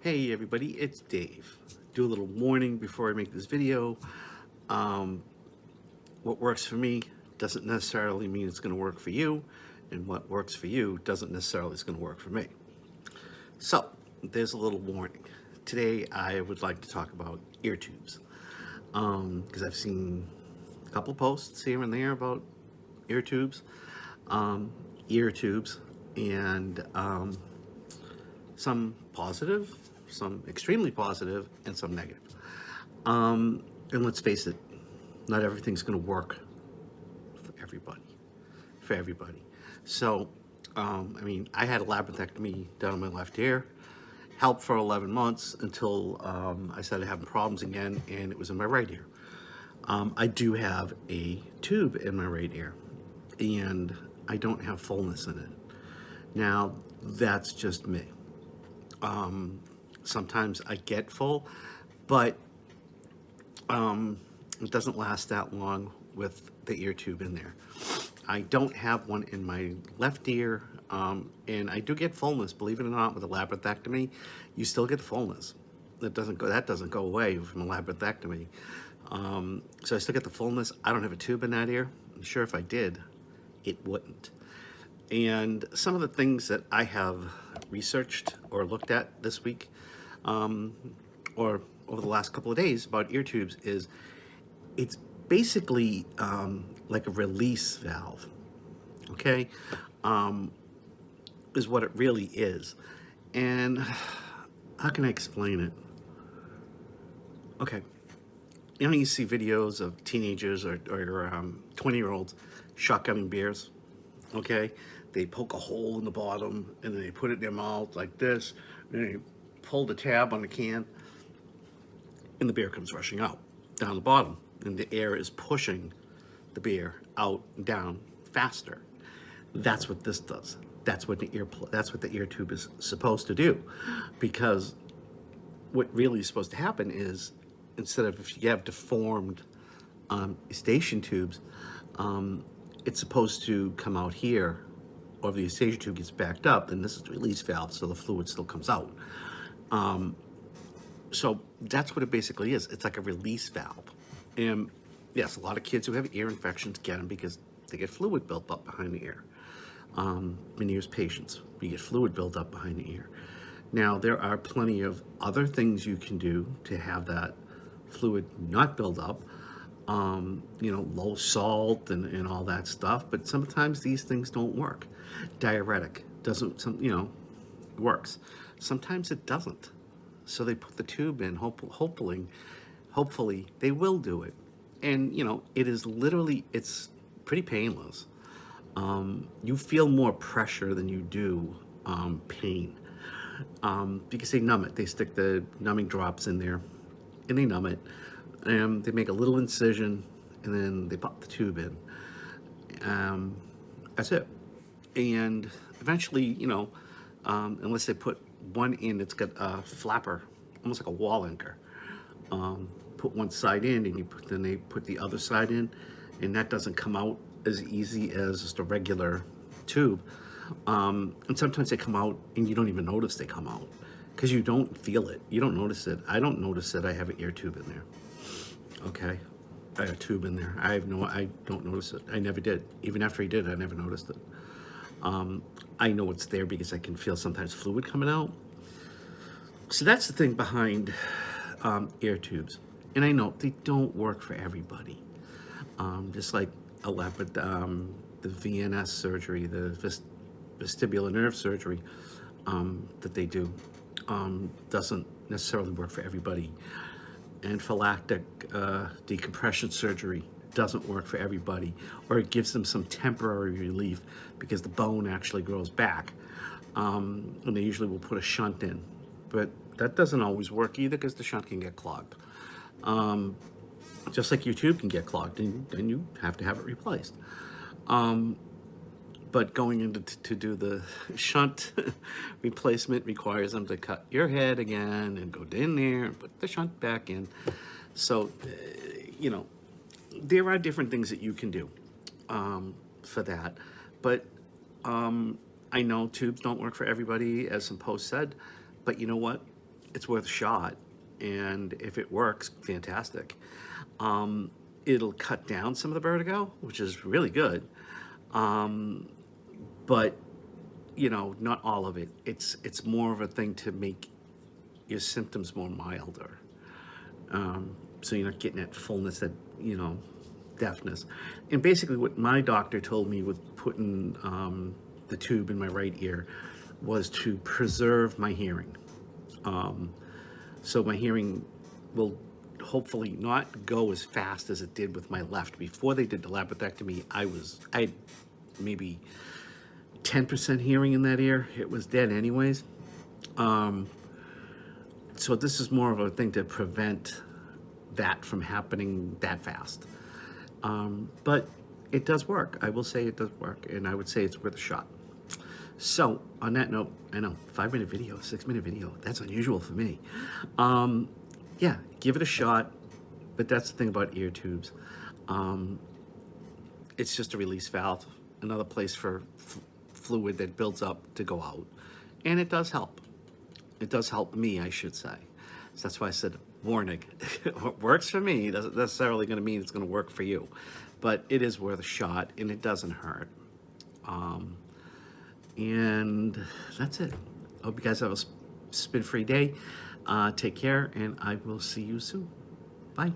Hey everybody, it's Dave. Do a little warning before I make this video. Um, what works for me doesn't necessarily mean it's going to work for you, and what works for you doesn't necessarily is going to work for me. So, there's a little warning. Today I would like to talk about ear tubes, because I've seen a couple of posts here and there about ear tubes, um, ear tubes, and some positive, some extremely positive, and some negative. And let's face it, not everything's going to work for everybody. For everybody. So, I had a labyrinthectomy done on my left ear, helped for 11 months until I started having problems again, and it was in my right ear. I do have a tube in my right ear, and I don't have fullness in it. Now, that's just me. Sometimes I get full, but it doesn't last that long with the ear tube in there. I don't have one in my left ear, and I do get fullness. Believe it or not, with a labyrinthectomy, you still get fullness. That doesn't go away from a labyrinthectomy. So I still get the fullness. I don't have a tube in that ear. I'm sure if I did, it wouldn't. And some of the things that I have researched or looked at this week, or over the last couple of days about ear tubes, is it's basically like a release valve, okay? Is what it really is. And how can I explain it? Okay, you see videos of teenagers or 20-year-olds shotgunning beers, okay? They poke a hole in the bottom and then they put it in their mouth like this, and they pull the tab on the can, and the beer comes rushing out down the bottom, and the air is pushing the beer out and down faster. That's what this does. That's what the ear tube is supposed to do, because what really is supposed to happen is, instead of, if you have deformed eustachian tubes, it's supposed to come out here, or if the eustachian tube gets backed up, then this is the release valve, so the fluid still comes out. So that's what it basically is. It's like a release valve. And yes, a lot of kids who have ear infections get them because they get fluid built up behind the ear. Meniere's patients, you get fluid built up behind the ear. Now, there are plenty of other things you can do to have that fluid not build up. Low salt and all that stuff, but sometimes these things don't work. Diuretic doesn't, works. Sometimes it doesn't. So they put the tube in, hopefully they will do it. And, it is literally, it's pretty painless. You feel more pressure than you do pain, because they numb it. They stick the numbing drops in there, and they numb it. And they make a little incision, and then they pop the tube in. That's it. And eventually, unless they put one in that's got a flapper, almost like a wall anchor, put one side in, and then they put the other side in, and that doesn't come out as easy as just a regular tube. And sometimes they come out, and you don't even notice they come out, because you don't feel it. You don't notice it. I don't notice that I have an ear tube in there. Okay, I have a tube in there. I don't notice it. I never did. Even after he did, I never noticed it. I know it's there because I can feel sometimes fluid coming out. So that's the thing behind ear tubes. And I know they don't work for everybody. Just like the VNS surgery, the vestibular nerve surgery that they do, doesn't necessarily work for everybody. Anaphylactic decompression surgery doesn't work for everybody, or it gives them some temporary relief because the bone actually grows back. And they usually will put a shunt in, but that doesn't always work either, because the shunt can get clogged. Just like your tube can get clogged, and then you have to have it replaced. But going into to do the shunt replacement requires them to cut your head again and go in there and put the shunt back in. So, there are different things that you can do for that. But I know tubes don't work for everybody, as some posts said. But you know what? it's worth a shot. And if it works, fantastic. It'll cut down some of the vertigo, which is really good. But not all of it. It's more of a thing to make your symptoms more milder. So you're not getting that fullness, that deafness. And basically, what my doctor told me with putting the tube in my right ear was to preserve my hearing. So my hearing will hopefully not go as fast as it did with my left. Before they did the lapidectomy, I had maybe 10% hearing in that ear. It was dead anyways. So this is more of a thing to prevent that from happening that fast. But it does work. I will say it does work, and I would say it's worth a shot. So on that note, I know 5-minute video, 6-minute video, that's unusual for me. Yeah, give it a shot. But that's the thing about ear tubes. It's just a release valve, another place for fluid that builds up to go out. And it does help. It does help me, I should say. So that's why I said warning. What works for me doesn't necessarily going to mean it's going to work for you. But it is worth a shot, and it doesn't hurt. And that's it. Hope you guys have a spin-free day. Take care, and I will see you soon. Bye.